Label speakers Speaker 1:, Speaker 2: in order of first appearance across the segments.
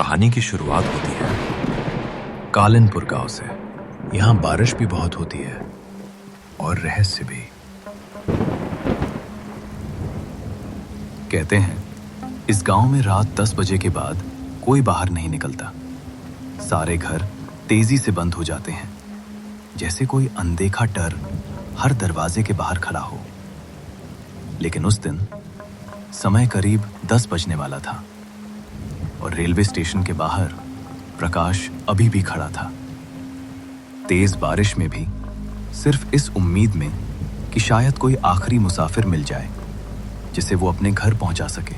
Speaker 1: कहानी की शुरुआत होती है कालिनपुर गांव से। यहाँ बारिश भी बहुत होती है और रहस्य भी। कहते हैं इस गांव में रात 10 बजे के बाद कोई बाहर नहीं निकलता। सारे घर तेजी से बंद हो जाते हैं, जैसे कोई अनदेखा डर हर दरवाजे के बाहर खड़ा हो। लेकिन उस दिन समय करीब 10 बजने वाला था और रेलवे स्टेशन के बाहर प्रकाश अभी भी खड़ा था, तेज बारिश में भी, सिर्फ इस उम्मीद में कि शायद कोई आखिरी मुसाफिर मिल जाए जिसे वो अपने घर पहुंचा सके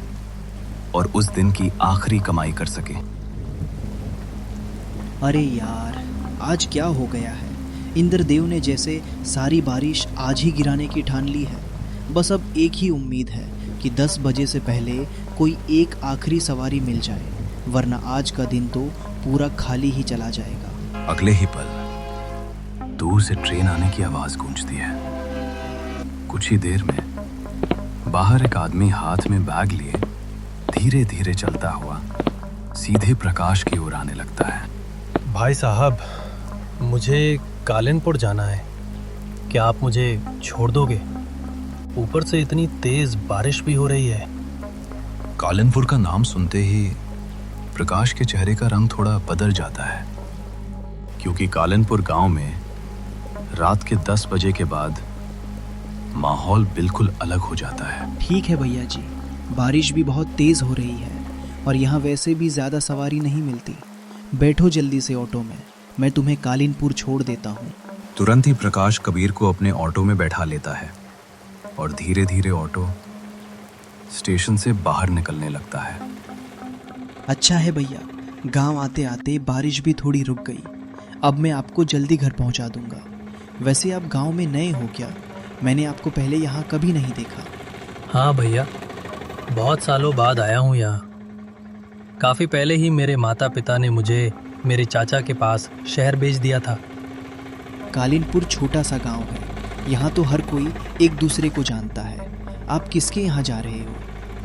Speaker 1: और उस दिन की आखिरी कमाई कर सके।
Speaker 2: अरे यार, आज क्या हो गया है? इंद्रदेव ने जैसे सारी बारिश आज ही गिराने की ठान ली है। बस अब एक ही उम्मीद है कि 10 बजे से पहले कोई एक आखिरी सवारी मिल जाए, वरना आज का दिन तो पूरा खाली ही चला जाएगा।
Speaker 1: अगले ही पल दूर से ट्रेन आने की आवाज गूंजती है। कुछ ही देर में बाहर एक आदमी हाथ में बैग लिए धीरे धीरे चलता हुआ सीधे प्रकाश की ओर आने लगता है।
Speaker 3: भाई साहब, मुझे कालिनपुर जाना है, क्या आप मुझे छोड़ दोगे? ऊपर से इतनी तेज बारिश भी हो रही है।
Speaker 1: कालिनपुर का नाम सुनते ही प्रकाश के चेहरे का रंग थोड़ा बदल जाता है, क्योंकि कालिनपुर गांव में रात के 10 बजे के बाद माहौल बिल्कुल अलग हो जाता है।
Speaker 2: ठीक है भैया जी, बारिश भी बहुत तेज हो रही है और यहाँ वैसे भी ज़्यादा सवारी नहीं मिलती। बैठो जल्दी से ऑटो में, मैं तुम्हें कालिनपुर छोड़ देता हूँ।
Speaker 1: तुरंत ही प्रकाश कबीर को अपने ऑटो में बैठा लेता है और धीरे धीरे ऑटो स्टेशन से बाहर निकलने लगता है।
Speaker 2: अच्छा है भैया, गांव आते आते बारिश भी थोड़ी रुक गई। अब मैं आपको जल्दी घर पहुंचा दूंगा। वैसे आप गांव में नए हो क्या? मैंने आपको पहले यहाँ कभी नहीं देखा।
Speaker 3: हाँ भैया, बहुत सालों बाद आया हूँ यहाँ। काफ़ी पहले ही मेरे माता पिता ने मुझे मेरे चाचा के पास शहर भेज दिया था।
Speaker 2: कालिनपुर छोटा सा गांव है, यहाँ तो हर कोई एक दूसरे को जानता है। आप किसके यहाँ जा रहे हो?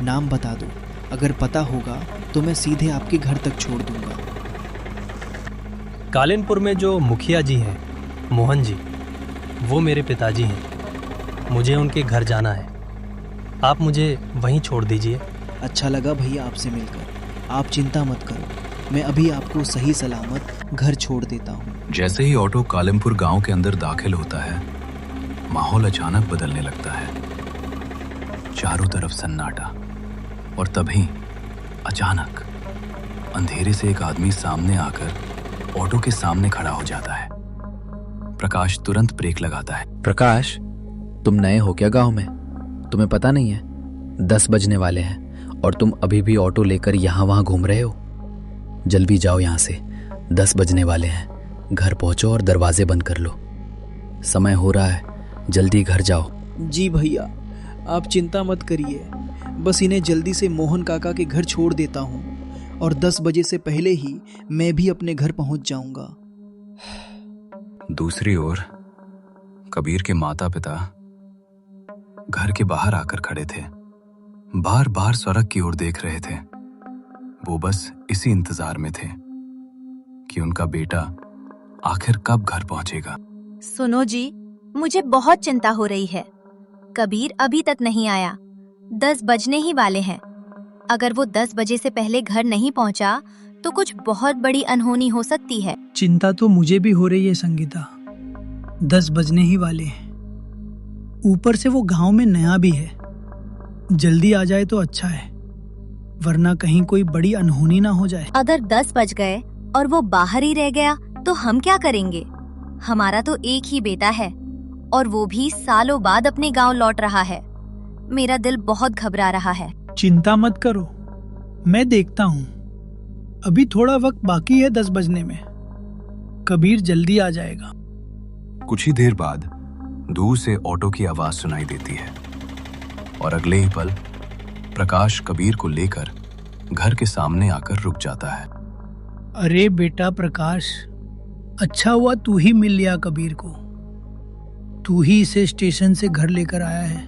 Speaker 2: नाम बता दो, अगर पता होगा तो मैं सीधे आपके घर तक छोड़ दूंगा।
Speaker 3: कालिनपुर में जो मुखिया जी हैं, मोहन जी, वो मेरे पिताजी हैं। मुझे उनके घर जाना है, आप मुझे वहीं छोड़ दीजिए।
Speaker 2: अच्छा लगा भैया आपसे मिलकर। आप चिंता मत करो, मैं अभी आपको सही सलामत घर छोड़ देता हूँ।
Speaker 1: जैसे ही ऑटो कालिनपुर गांव के अंदर दाखिल होता है, माहौल अचानक बदलने लगता है। चारों तरफ सन्नाटा और तभी अचानक अंधेरे से एक आदमी सामने आकर ऑटो के सामने खड़ा हो जाता है। प्रकाश तुरंत ब्रेक लगाता है।
Speaker 4: प्रकाश, तुम नए हो क्या गांव में? तुम्हें पता नहीं है 10 बजने वाले हैं और तुम अभी भी ऑटो लेकर यहाँ वहाँ घूम रहे हो? जल्दी जाओ यहाँ से, 10 बजने वाले हैं। घर पहुँचो और दरवाजे बंद कर लो, समय हो रहा है, जल्दी घर जाओ।
Speaker 2: जी भैया, आप चिंता मत करिए, बस इन्हें जल्दी से मोहन काका के घर छोड़ देता हूँ और 10 बजे से पहले ही मैं भी अपने घर पहुँच जाऊँगा।
Speaker 1: दूसरी ओर कबीर के माता पिता घर के बाहर आकर खड़े थे, बार बार सड़क की ओर देख रहे थे। वो बस इसी इंतजार में थे कि उनका बेटा आखिर कब घर पहुंचेगा।
Speaker 5: सुनो जी, मुझे बहुत चिंता हो रही है। कबीर अभी तक नहीं आया, 10 बजने ही वाले हैं। अगर वो 10 बजे से पहले घर नहीं पहुंचा तो कुछ बहुत बड़ी अनहोनी हो सकती है।
Speaker 6: चिंता तो मुझे भी हो रही है संगीता, 10 बजने ही वाले हैं। ऊपर से वो गांव में नया भी है, जल्दी आ जाए तो अच्छा है, वरना कहीं कोई बड़ी अनहोनी ना हो जाए।
Speaker 5: अगर 10 बज गए और वो बाहर ही रह गया तो हम क्या करेंगे? हमारा तो एक ही बेटा है और वो भी सालों बाद अपने गांव लौट रहा है। मेरा दिल बहुत घबरा रहा है।
Speaker 6: चिंता मत करो, मैं देखता हूँ। अभी थोड़ा वक्त बाकी है 10 बजने में, कबीर जल्दी आ जाएगा।
Speaker 1: कुछ ही देर बाद दूर से ऑटो की आवाज सुनाई देती है और अगले ही पल प्रकाश कबीर को लेकर घर के सामने आकर रुक जाता है।
Speaker 6: अरे बेटा प्रकाश, अच्छा हुआ तू ही मिल लिया कबीर को। तू ही इसे स्टेशन से घर लेकर आया है,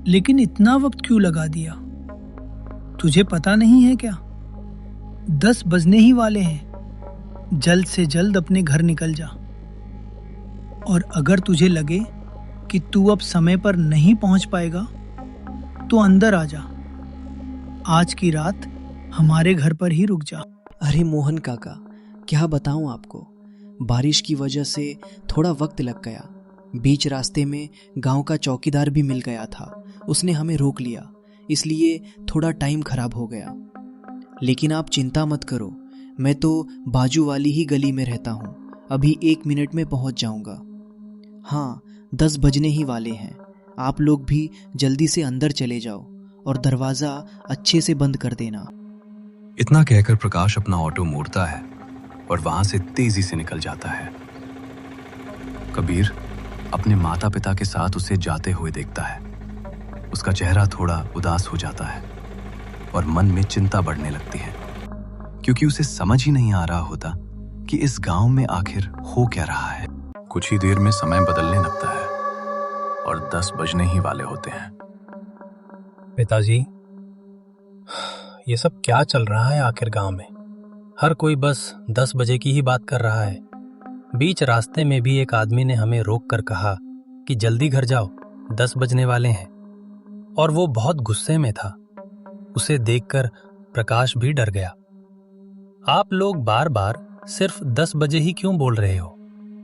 Speaker 6: लेकिन इतना वक्त क्यों लगा दिया? तुझे पता नहीं है क्या? 10 बजने ही वाले हैं। जल्द से जल्द अपने घर निकल जा। और अगर तुझे लगे कि तू अब समय पर नहीं पहुंच पाएगा तो अंदर आ जा। आज की रात हमारे घर पर ही रुक जा।
Speaker 2: अरे मोहन काका, क्या बताऊं आपको, बारिश की वजह से थोड़ा वक्त लग गया। बीच रास्ते में गांव का चौकीदार भी मिल गया था। उसने हमें रोक लिया, इसलिए थोड़ा टाइम खराब हो गया। लेकिन आप चिंता मत करो, मैं तो बाजू वाली ही गली में रहता हूँ। अभी 1 मिनट में पहुँच जाऊँगा। हाँ, 10 बजने ही वाले हैं। आप लोग भी जल्दी से अंदर चले जाओ और दरवाज़ा अच्छे से बंद कर देना।
Speaker 1: इतना कहकर प्रकाश अपना ऑटो मोड़ता है और वहां से तेजी से निकल जाता है। कबीर अपने माता पिता के साथ उसे जाते हुए देखता है। उसका चेहरा थोड़ा उदास हो जाता है और मन में चिंता बढ़ने लगती है, क्योंकि उसे समझ ही नहीं आ रहा होता कि इस गांव में आखिर हो क्या रहा है। कुछ ही देर में समय बदलने लगता है और 10 बजने ही वाले होते हैं।
Speaker 3: पिताजी, ये सब क्या चल रहा है आखिर गांव में? हर कोई बस 10 बजे की ही बात कर रहा है। बीच रास्ते में भी एक आदमी ने हमें रोक कर कहा कि जल्दी घर जाओ, 10 बजने वाले हैं, और वो बहुत गुस्से में था। उसे देखकर प्रकाश भी डर गया। आप लोग बार बार सिर्फ 10 बजे ही क्यों बोल रहे हो?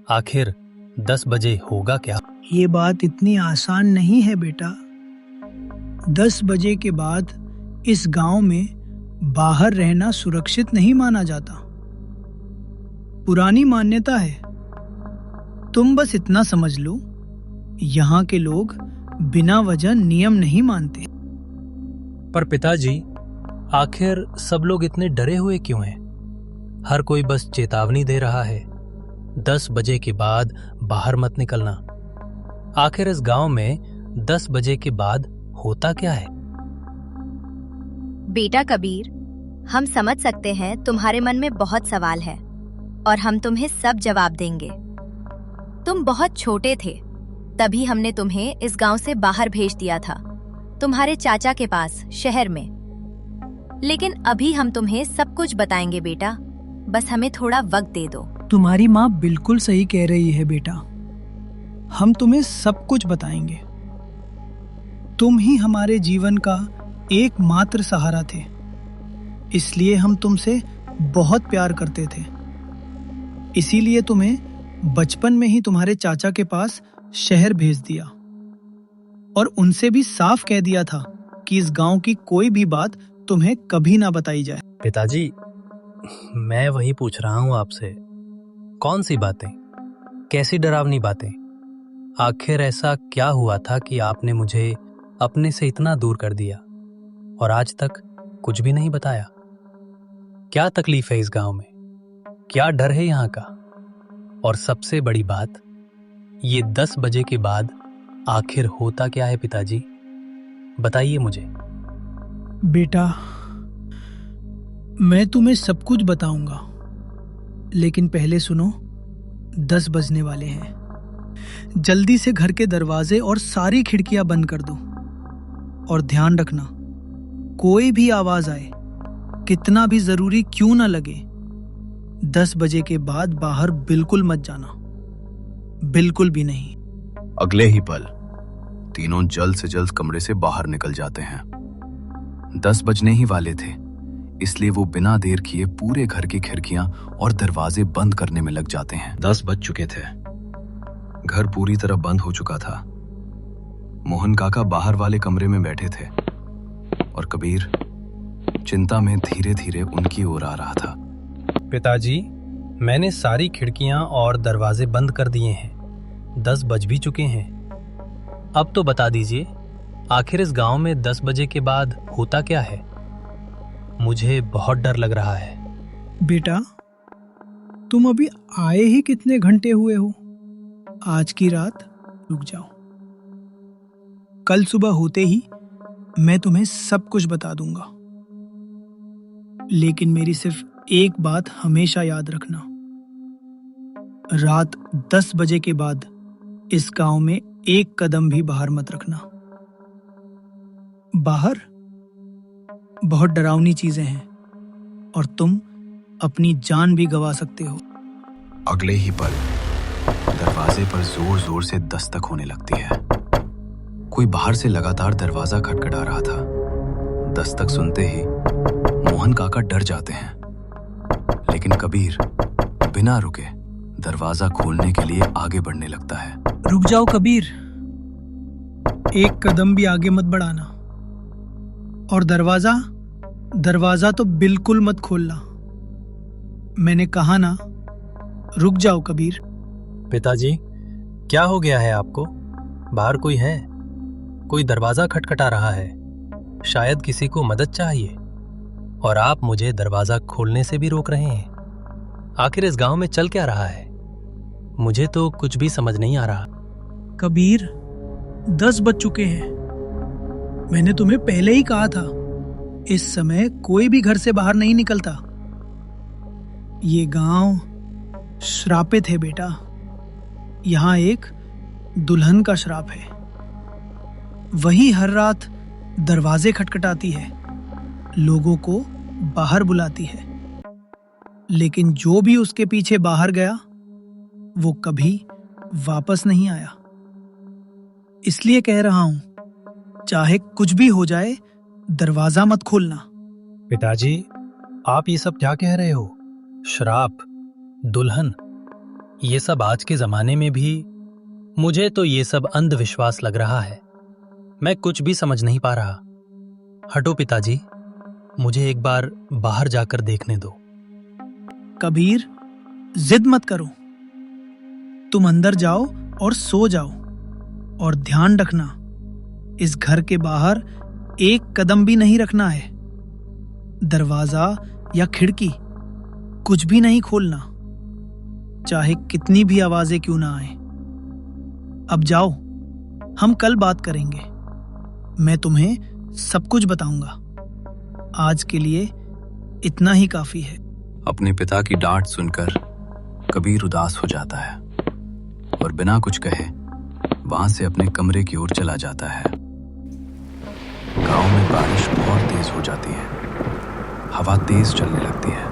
Speaker 3: आखिर 10 बजे होगा क्या?
Speaker 6: ये बात इतनी आसान नहीं है बेटा। 10 बजे के बाद इस गांव में बाहर रहना सुरक्षित नहीं माना जाता। पुरानी मान्यता है। तुम बस इतना समझ लो, यहाँ के लोग बिना वजह नियम नहीं मानते।
Speaker 3: पर पिताजी, आखिर सब लोग इतने डरे हुए क्यों हैं? हर कोई बस चेतावनी दे रहा है, 10 बजे के बाद बाहर मत निकलना। आखिर इस गांव में 10 बजे के बाद होता क्या है?
Speaker 5: बेटा कबीर, हम समझ सकते हैं तुम्हारे मन में बहुत सवाल है और हम तुम्हें सब जवाब देंगे। तुम बहुत छोटे थे, तभी हमने तुम्हें इस गांव से बाहर भेज दिया था, तुम्हारे चाचा के पास शहर में। लेकिन अभी हम तुम्हें सब कुछ बताएंगे बेटा, बस हमें थोड़ा वक्त दे दो।
Speaker 6: तुम्हारी माँ बिल्कुल सही कह रही है बेटा। हम तुम्हें सब कुछ बताएंगे। तुम ही हमारे जीवन का एकमात्र सहारा थे, इसलिए हम तुमसे बहुत प्यार करते थे। इसीलिए तुम्हें बचपन में ही तुम्हारे चाचा के पास शहर भेज दिया और उनसे भी साफ कह दिया था कि इस गांव की कोई भी बात तुम्हें कभी ना बताई जाए।
Speaker 3: पिताजी, मैं वही पूछ रहा हूं आपसे, कौन सी बातें? कैसी डरावनी बातें? आखिर ऐसा क्या हुआ था कि आपने मुझे अपने से इतना दूर कर दिया और आज तक कुछ भी नहीं बताया? क्या तकलीफ है इस गांव में? क्या डर है यहाँ का? और सबसे बड़ी बात, ये 10 बजे के बाद आखिर होता क्या है पिताजी? बताइए मुझे।
Speaker 6: बेटा, मैं तुम्हें सब कुछ बताऊंगा, लेकिन पहले सुनो, 10 बजने वाले हैं। जल्दी से घर के दरवाजे और सारी खिड़कियां बंद कर दो और ध्यान रखना, कोई भी आवाज आए, कितना भी जरूरी क्यों ना लगे, 10 बजे के बाद बाहर बिल्कुल मत जाना, बिल्कुल भी नहीं।
Speaker 1: अगले ही पल तीनों जल्द से जल्द कमरे से बाहर निकल जाते हैं। 10 बजने ही वाले थे, इसलिए वो बिना देर किए पूरे घर की खिड़कियां और दरवाजे बंद करने में लग जाते हैं। 10 बज चुके थे, घर पूरी तरह बंद हो चुका था। मोहन काका बाहर वाले कमरे में बैठे थे और कबीर चिंता में धीरे धीरे उनकी ओर आ रहा था।
Speaker 3: पिताजी, मैंने सारी खिड़कियां और दरवाजे बंद कर दिए हैं। 10 बज भी चुके हैं। अब तो बता दीजिए, आखिर इस गांव में 10 बजे के बाद होता क्या है? मुझे बहुत डर लग रहा है।
Speaker 6: बेटा, तुम अभी आए ही कितने घंटे हुए हो? आज की रात रुक जाओ। कल सुबह होते ही मैं तुम्हें सब कुछ बता दूंगा, लेकिन मेरी सिर्फ एक बात हमेशा याद रखना, रात 10 बजे के बाद इस गांव में एक कदम भी बाहर मत रखना। बाहर बहुत डरावनी चीजें हैं और तुम अपनी जान भी गंवा सकते हो।
Speaker 1: अगले ही पल दरवाजे पर जोर जोर से दस्तक होने लगती है। कोई बाहर से लगातार दरवाजा खटखटा रहा था। दस्तक सुनते ही मोहन काका डर जाते हैं, लेकिन कबीर बिना रुके दरवाजा खोलने के लिए आगे बढ़ने लगता है।
Speaker 6: रुक जाओ कबीर, एक कदम भी आगे मत बढ़ाना, और दरवाजा तो बिल्कुल मत खोलना। मैंने कहा ना, रुक जाओ कबीर।
Speaker 3: पिताजी, क्या हो गया है आपको? बाहर कोई है? कोई दरवाजा खटखटा रहा है। शायद किसी को मदद चाहिए, और आप मुझे दरवाजा खोलने से भी रोक रहे हैं। आखिर इस गांव में चल क्या रहा है? मुझे तो कुछ भी समझ नहीं आ रहा।
Speaker 6: कबीर, 10 बज चुके हैं। मैंने तुम्हें पहले ही कहा था, इस समय कोई भी घर से बाहर नहीं निकलता। ये गांव श्रापित है बेटा। यहाँ एक दुल्हन का श्राप है। वही हर रात दरवाजे खटखटाती है, लोगों को बाहर बुलाती है, लेकिन जो भी उसके पीछे बाहर गया वो कभी वापस नहीं आया। इसलिए कह रहा हूं, चाहे कुछ भी हो जाए, दरवाजा मत खोलना।
Speaker 3: पिताजी, आप ये सब क्या कह रहे हो? श्राप, दुल्हन, ये सब आज के जमाने में भी? मुझे तो ये सब अंधविश्वास लग रहा है। मैं कुछ भी समझ नहीं पा रहा। हटो पिताजी, मुझे एक बार बाहर जाकर देखने दो।
Speaker 6: कबीर, जिद मत करो। तुम अंदर जाओ और सो जाओ, और ध्यान रखना, इस घर के बाहर एक कदम भी नहीं रखना है। दरवाजा या खिड़की कुछ भी नहीं खोलना, चाहे कितनी भी आवाजें क्यों ना आए। अब जाओ, हम कल बात करेंगे। मैं तुम्हें सब कुछ बताऊंगा। आज के लिए इतना ही काफी है।
Speaker 1: अपने पिता की डांट सुनकर कबीर उदास हो जाता है और बिना कुछ कहे वहां से अपने कमरे की ओर चला जाता है। गांव में बारिश बहुत तेज हो जाती है। हवा तेज चलने लगती है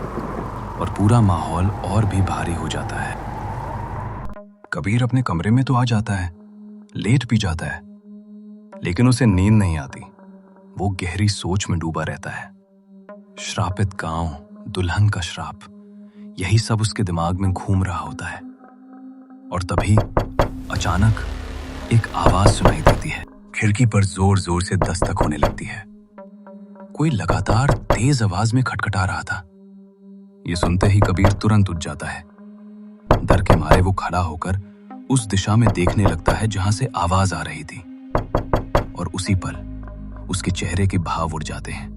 Speaker 1: और पूरा माहौल और भी भारी हो जाता है। कबीर अपने कमरे में तो आ जाता है, लेट भी जाता है, लेकिन उसे नींद नहीं आती। वो गहरी सोच में डूबा रहता है। श्रापित गांव, दुल्हन का श्राप, यही सब उसके दिमाग में घूम रहा होता है। और तभी अचानक एक आवाज सुनाई देती है। खिड़की पर जोर जोर से दस्तक होने लगती है। कोई लगातार तेज आवाज में खटखटा रहा था। ये सुनते ही कबीर तुरंत उठ जाता है। डर के मारे वो खड़ा होकर उस दिशा में देखने लगता है जहां से आवाज आ रही थी, और उसी पल उसके चेहरे के भाव उड़ जाते हैं।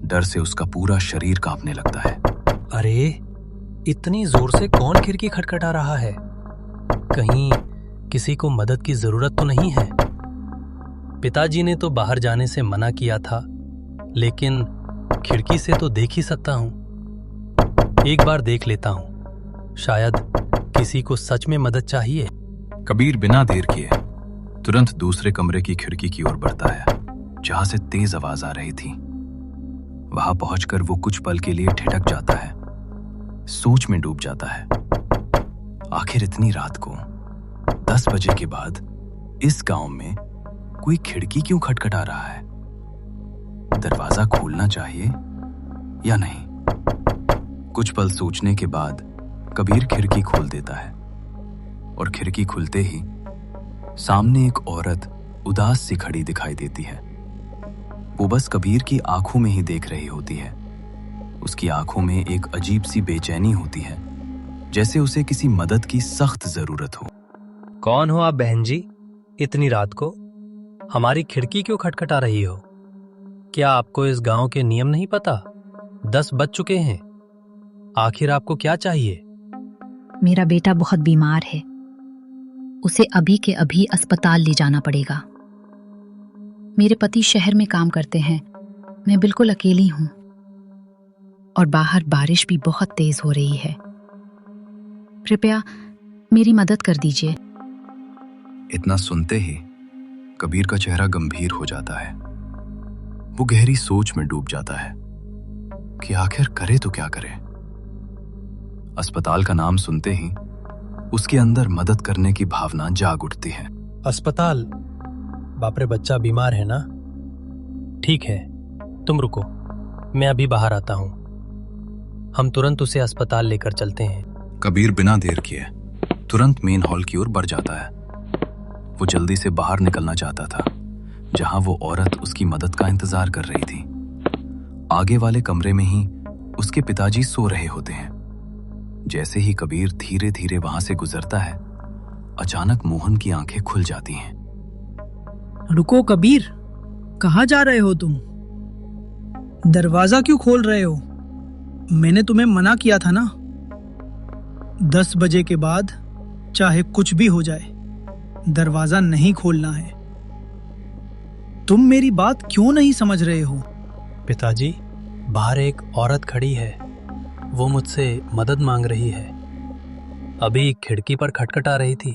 Speaker 1: डर से उसका पूरा शरीर कांपने लगता है।
Speaker 3: अरे, इतनी जोर से कौन खिड़की खटखटा रहा है? कहीं किसी को मदद की जरूरत तो नहीं है? पिताजी ने तो बाहर जाने से मना किया था, लेकिन खिड़की से तो देख ही सकता हूं। एक बार देख लेता हूं, शायद किसी को सच में मदद चाहिए।
Speaker 1: कबीर बिना देर किए तुरंत दूसरे कमरे की खिड़की की ओर बढ़ता है, जहां से तेज आवाज आ रही थी। वहां पहुंचकर वो कुछ पल के लिए ठिठक जाता है, सोच में डूब जाता है। आखिर इतनी रात को 10 बजे के बाद इस गांव में कोई खिड़की क्यों खटखटा रहा है? दरवाजा खोलना चाहिए या नहीं? कुछ पल सोचने के बाद कबीर खिड़की खोल देता है, और खिड़की खुलते ही सामने एक औरत उदास सी खड़ी दिखाई देती है। वो बस कबीर की आंखों में ही देख रही होती है। उसकी आंखों में एक अजीब सी बेचैनी होती है, जैसे उसे किसी मदद की सख्त जरूरत हो।
Speaker 3: कौन हो आप बहन जी? इतनी रात को हमारी खिड़की क्यों खटखटा रही हो? क्या आपको इस गांव के नियम नहीं पता? 10 बज चुके हैं। आखिर आपको क्या चाहिए?
Speaker 7: मेरा बेटा बहुत बीमार है, उसे अभी के अभी अस्पताल ले जाना पड़ेगा। मेरे पति शहर में काम करते हैं, मैं बिल्कुल अकेली हूं, और बाहर बारिश भी बहुत तेज हो रही है। कृपया मेरी मदद कर दीजिए।
Speaker 1: इतना सुनते ही कबीर का चेहरा गंभीर हो जाता है। वो गहरी सोच में डूब जाता है। कि आखिर करे तो क्या करे। अस्पताल का नाम सुनते ही उसके अंदर मदद करने की भावना जाग उठती है।
Speaker 3: अस्पताल? बाप रे, बच्चा बीमार है ना? ठीक है, तुम रुको, मैं अभी बाहर आता हूं। हम तुरंत उसे अस्पताल लेकर चलते हैं।
Speaker 1: कबीर बिना देर किए तुरंत मेन हॉल की ओर बढ़ जाता है। वो जल्दी से बाहर निकलना चाहता था, जहां वो औरत उसकी मदद का इंतजार कर रही थी। आगे वाले कमरे में ही उसके पिताजी सो रहे होते हैं। जैसे ही कबीर धीरे धीरे वहां से गुजरता है, अचानक मोहन की आंखें खुल जाती हैं।
Speaker 6: रुको कबीर, कहाँ जा रहे हो तुम? दरवाजा क्यों खोल रहे हो? मैंने तुम्हें मना किया था ना, 10 बजे के बाद चाहे कुछ भी हो जाए दरवाजा नहीं खोलना है। तुम मेरी बात क्यों नहीं समझ रहे हो?
Speaker 3: पिताजी, बाहर एक औरत खड़ी है, वो मुझसे मदद मांग रही है। अभी खिड़की पर खटखटा रही थी,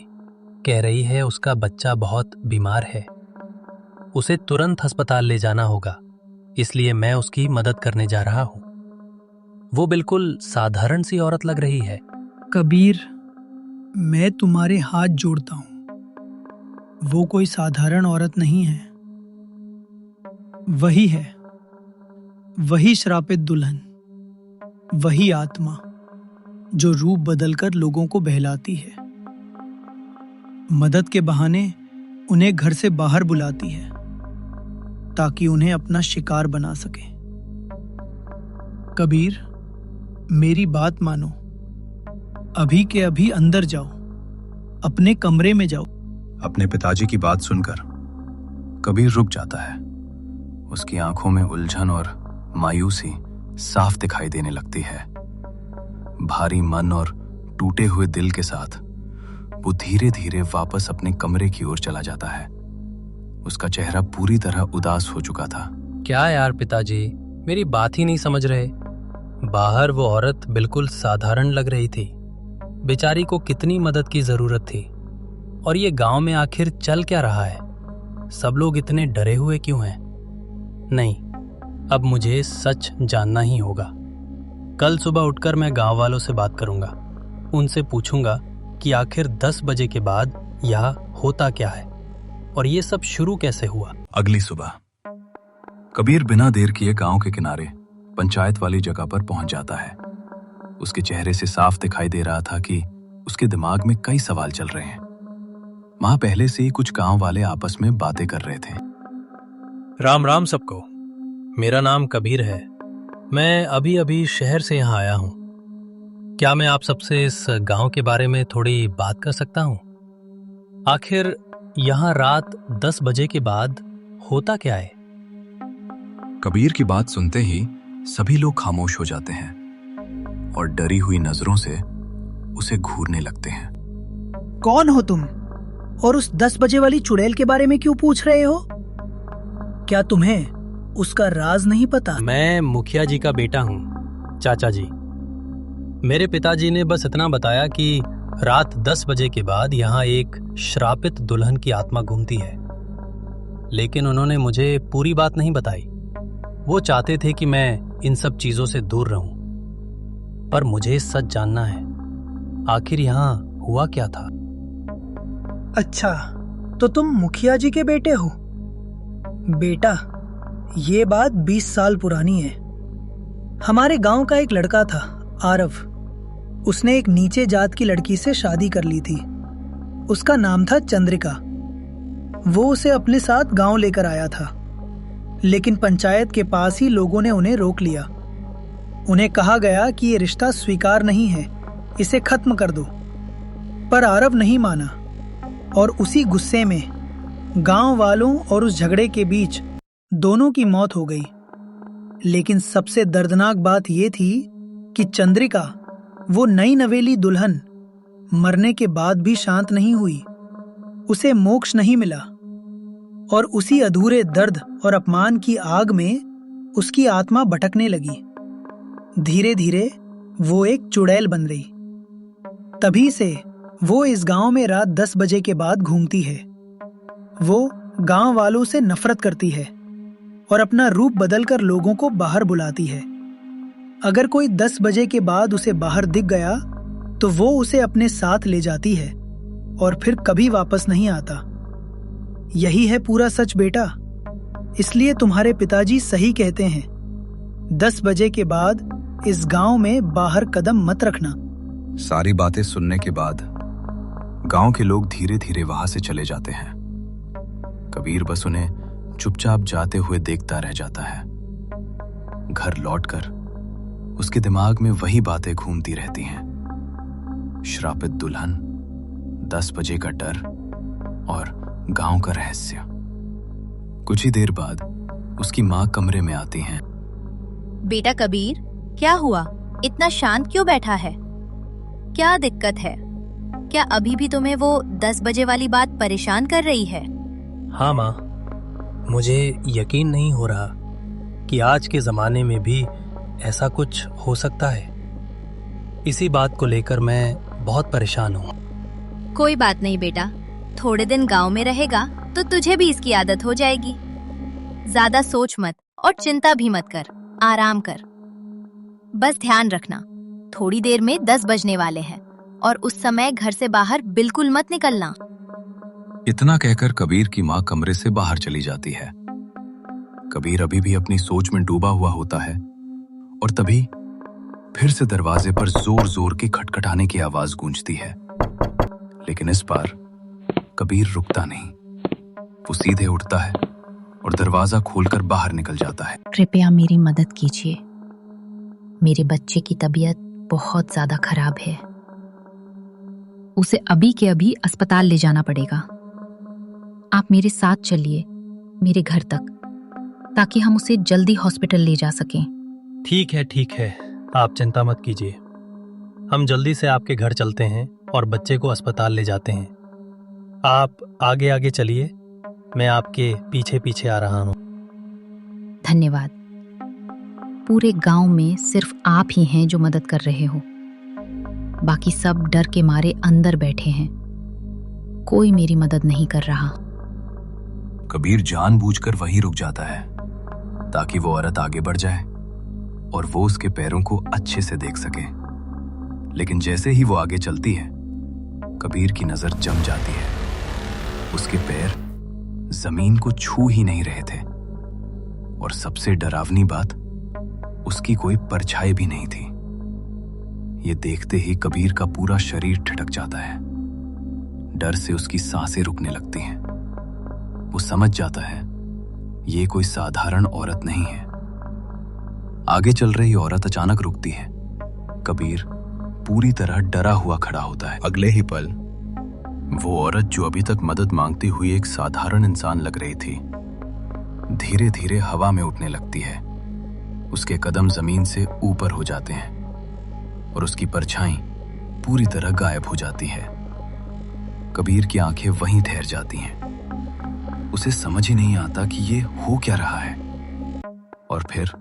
Speaker 3: कह रही है उसका बच्चा बहुत बीमार है, उसे तुरंत अस्पताल ले जाना होगा, इसलिए मैं उसकी मदद करने जा रहा हूं। वो बिल्कुल साधारण सी औरत लग रही है।
Speaker 6: कबीर, मैं तुम्हारे हाथ जोड़ता हूं, वो कोई साधारण औरत नहीं है। वही है, वही श्रापित दुल्हन, वही आत्मा जो रूप बदलकर लोगों को बहलाती है, मदद के बहाने उन्हें घर से बाहर बुलाती है ताकि उन्हें अपना शिकार बना सके। कबीर, मेरी बात मानो, अभी के अभी अंदर जाओ, अपने कमरे में जाओ।
Speaker 1: अपने पिताजी की बात सुनकर कबीर रुक जाता है। उसकी आंखों में उलझन और मायूसी साफ दिखाई देने लगती है। भारी मन और टूटे हुए दिल के साथ वो धीरे धीरे वापस अपने कमरे की ओर चला जाता है। उसका चेहरा पूरी तरह उदास हो चुका था।
Speaker 3: क्या यार पिताजी, मेरी बात ही नहीं समझ रहे। बाहर वो औरत बिल्कुल साधारण लग रही थी, बेचारी को कितनी मदद की जरूरत थी। और ये गांव में आखिर चल क्या रहा है? सब लोग इतने डरे हुए क्यों हैं? नहीं, अब मुझे सच जानना ही होगा। कल सुबह उठकर मैं गांव वालों से बात करूंगा, उनसे पूछूंगा कि आखिर 10 बजे के बाद यहाँ होता क्या है और ये सब शुरू कैसे हुआ।
Speaker 1: अगली सुबह कबीर बिना देर किए गांव के किनारे पंचायत वाली जगह पर पहुंच जाता है। उसके चेहरे से साफ दिखाई दे रहा था कि उसके दिमाग में कई सवाल चल रहे हैं। वहां पहले से ही कुछ गांव वाले आपस में बातें कर रहे थे।
Speaker 3: राम राम सबको, मेरा नाम कबीर है। मैं अभी अभी शहर से यहाँ आया हूँ। क्या मैं आप सबसे इस गांव के बारे में थोड़ी बात कर सकता हूँ? आखिर यहाँ रात 10 बजे के बाद होता क्या है?
Speaker 1: कबीर की बात सुनते ही सभी लोग खामोश हो जाते हैं और डरी हुई नजरों से उसे घूरने लगते हैं।
Speaker 6: कौन हो तुम और उस 10 बजे वाली चुड़ैल के बारे में क्यों पूछ रहे हो? क्या तुम्हें उसका राज नहीं पता?
Speaker 3: मैं मुखिया जी का बेटा हूँ, चाचा जी। मेरे पिताजी ने बस इतना बताया कि रात 10 बजे के बाद यहाँ एक श्रापित दुल्हन की आत्मा घूमती है, लेकिन उन्होंने मुझे पूरी बात नहीं बताई। वो चाहते थे कि मैं इन सब चीजों से दूर रहूं, पर मुझे सच जानना है, आखिर यहाँ हुआ क्या था।
Speaker 6: अच्छा, तो तुम मुखिया जी के बेटे हो? बेटा, ये बात 20 साल पुरानी है। हमारे गांव का एक लड़का था, आरव। उसने एक नीचे जात की लड़की से शादी कर ली थी। उसका नाम था चंद्रिका। वो उसे अपने साथ गांव लेकर आया था, लेकिन पंचायत के पास ही लोगों ने उन्हें रोक लिया। उन्हें कहा गया कि ये रिश्ता स्वीकार नहीं है, इसे खत्म कर दो। पर आरव नहीं माना और उसी गुस्से में गांव वालों और उस झगड़े के बीच दोनों की मौत हो गई। लेकिन सबसे दर्दनाक बात यह थी कि चंद्रिका, वो नई नवेली दुल्हन, मरने के बाद भी शांत नहीं हुई। उसे मोक्ष नहीं मिला और उसी अधूरे दर्द और अपमान की आग में उसकी आत्मा भटकने लगी। धीरे धीरे वो एक चुड़ैल बन रही। तभी से वो इस गांव में रात 10 बजे के बाद घूमती है। वो गांव वालों से नफरत करती है और अपना रूप बदलकर लोगों को बाहर बुलाती है। अगर कोई 10 बजे के बाद उसे बाहर दिख गया तो वो उसे अपने साथ ले जाती है और फिर कभी वापस नहीं आता। यही है पूरा सच बेटा। इसलिए तुम्हारे पिताजी सही कहते हैं, 10 बजे के बाद इस गांव में बाहर कदम मत रखना।
Speaker 1: सारी बातें सुनने के बाद गांव के लोग धीरे धीरे वहां से चले जाते हैं। कबीर बस उन्हें चुपचाप जाते हुए देखता रह जाता है। घर लौटकर उसके दिमाग में वही बातें घूमती रहती हैं। श्रापित दुल्हन, 10 बजे का डर और गांव का रहस्य। कुछ ही देर बाद उसकी माँ कमरे में आती हैं।
Speaker 5: बेटा कबीर, क्या हुआ? इतना शांत क्यों बैठा है? क्या दिक्कत है? क्या अभी भी तुम्हें वो 10 बजे वाली बात परेशान कर रही है?
Speaker 3: हाँ माँ, मुझे यकीन नहीं हो रहा कि आज के जमाने में भी ऐसा कुछ हो सकता है। इसी बात को लेकर मैं बहुत परेशान हूँ।
Speaker 5: कोई बात नहीं बेटा, थोड़े दिन गांव में रहेगा तो तुझे भी इसकी आदत हो जाएगी। ज्यादा सोच मत और चिंता भी मत कर, आराम कर। बस ध्यान रखना, थोड़ी देर में 10 बजने वाले हैं और उस समय घर से बाहर बिल्कुल मत निकलना।
Speaker 1: इतना कहकर कबीर की माँ कमरे से बाहर चली जाती है। कबीर अभी भी अपनी सोच में डूबा हुआ होता है और तभी फिर से दरवाजे पर जोर जोर की खटखटाने की आवाज गूंजती है। लेकिन इस बार कबीर रुकता नहीं। वो सीधे उठता है और दरवाजा खोलकर बाहर निकल जाता है।
Speaker 7: कृपया मेरी मदद कीजिए। मेरे बच्चे की तबीयत बहुत ज्यादा खराब है। उसे अभी के अभी अस्पताल ले जाना पड़ेगा। आप मेरे साथ चलिए मेरे घर तक, ताकि हम उसे जल्दी हॉस्पिटल ले जा सकें।
Speaker 3: ठीक है, आप चिंता मत कीजिए। हम जल्दी से आपके घर चलते हैं और बच्चे को अस्पताल ले जाते हैं। आप आगे आगे चलिए, मैं आपके पीछे पीछे आ रहा हूँ।
Speaker 7: धन्यवाद। पूरे गांव में सिर्फ आप ही हैं जो मदद कर रहे हो। बाकी सब डर के मारे अंदर बैठे हैं। कोई मेरी मदद नहीं कर रहा।
Speaker 1: कबीर जानबूझकर वहीं रुक जाता है ताकि वो औरत आगे बढ़ जाए और वो उसके पैरों को अच्छे से देख सके। लेकिन जैसे ही वो आगे चलती है, कबीर की नजर जम जाती है। उसके पैर जमीन को छू ही नहीं रहे थे और सबसे डरावनी बात, उसकी कोई परछाई भी नहीं थी। ये देखते ही कबीर का पूरा शरीर ठिठक जाता है। डर से उसकी सांसें रुकने लगती हैं। वो समझ जाता है ये कोई साधारण औरत नहीं है। आगे चल रही औरत अचानक रुकती है। कबीर पूरी तरह डरा हुआ खड़ा होता है। अगले ही पल वो औरत, जो अभी तक मदद मांगती हुई एक साधारण इंसान लग रही थी, धीरे धीरे हवा में उठने लगती है। उसके कदम जमीन से ऊपर हो जाते हैं और उसकी परछाई पूरी तरह गायब हो जाती है। कबीर की आंखें वहीं ठहर जाती हैं। उसे समझ ही नहीं आता कि ये हो क्या रहा है। और फिर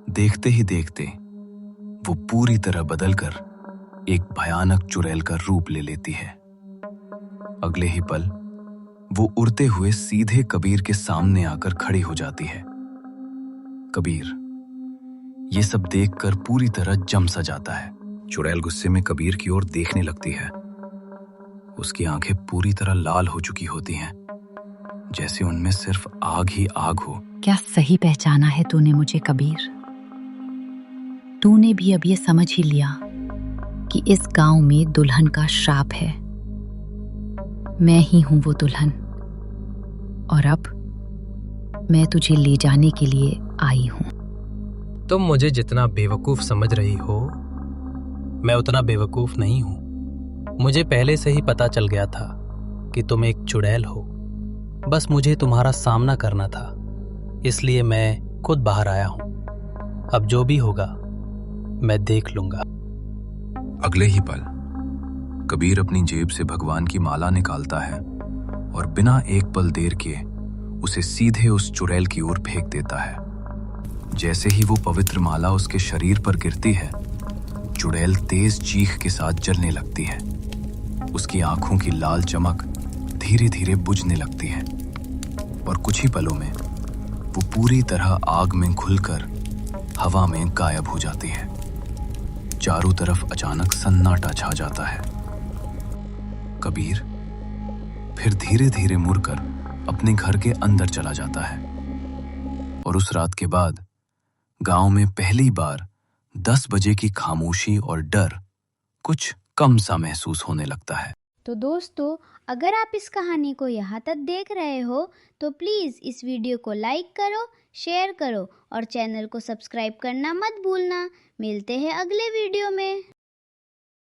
Speaker 1: देखते ही देखते वो पूरी तरह बदलकर एक भयानक चुड़ैल का रूप ले लेती है। अगले ही पल वो उड़ते हुए सीधे कबीर के सामने आकर खड़ी हो जाती है। कबीर ये सब देखकर पूरी तरह जम सा जाता है। चुड़ैल गुस्से में कबीर की ओर देखने लगती है। उसकी आंखें पूरी तरह लाल हो चुकी होती हैं, जैसे उनमें सिर्फ आग ही आग हो।
Speaker 7: क्या सही पहचाना है तूने मुझे कबीर? तूने भी अब ये समझ ही लिया कि इस गांव में दुल्हन का श्राप है। मैं ही हूं वो दुल्हन, और अब मैं तुझे ले जाने के लिए आई हूं।
Speaker 3: तुम मुझे जितना बेवकूफ समझ रही हो, मैं उतना बेवकूफ नहीं हूं। मुझे पहले से ही पता चल गया था कि तुम एक चुड़ैल हो। बस मुझे तुम्हारा सामना करना था, इसलिए मैं खुद बाहर आया हूं। अब जो भी होगा मैं देख लूंगा।
Speaker 1: अगले ही पल कबीर अपनी जेब से भगवान की माला निकालता है और बिना एक पल देर के उसे सीधे उस चुड़ैल की ओर फेंक देता है। जैसे ही वो पवित्र माला उसके शरीर पर गिरती है, चुड़ैल तेज चीख के साथ जलने लगती है। उसकी आंखों की लाल चमक धीरे धीरे बुझने लगती है और कुछ ही पलों में वो पूरी तरह आग में घुलकर हवा में गायब हो जाती है। चारों तरफ अचानक सन्नाटा छा जाता है। कबीर फिर धीरे धीरे मुड़कर अपने घर के अंदर चला जाता है और उस रात के बाद गांव में पहली बार 10 बजे की खामोशी और डर कुछ कम सा महसूस होने लगता है।
Speaker 8: तो दोस्तों, अगर आप इस कहानी को यहाँ तक देख रहे हो तो प्लीज़ इस वीडियो को लाइक करो, शेयर करो और चैनल को सब्सक्राइब करना मत भूलना। मिलते हैं अगले वीडियो में।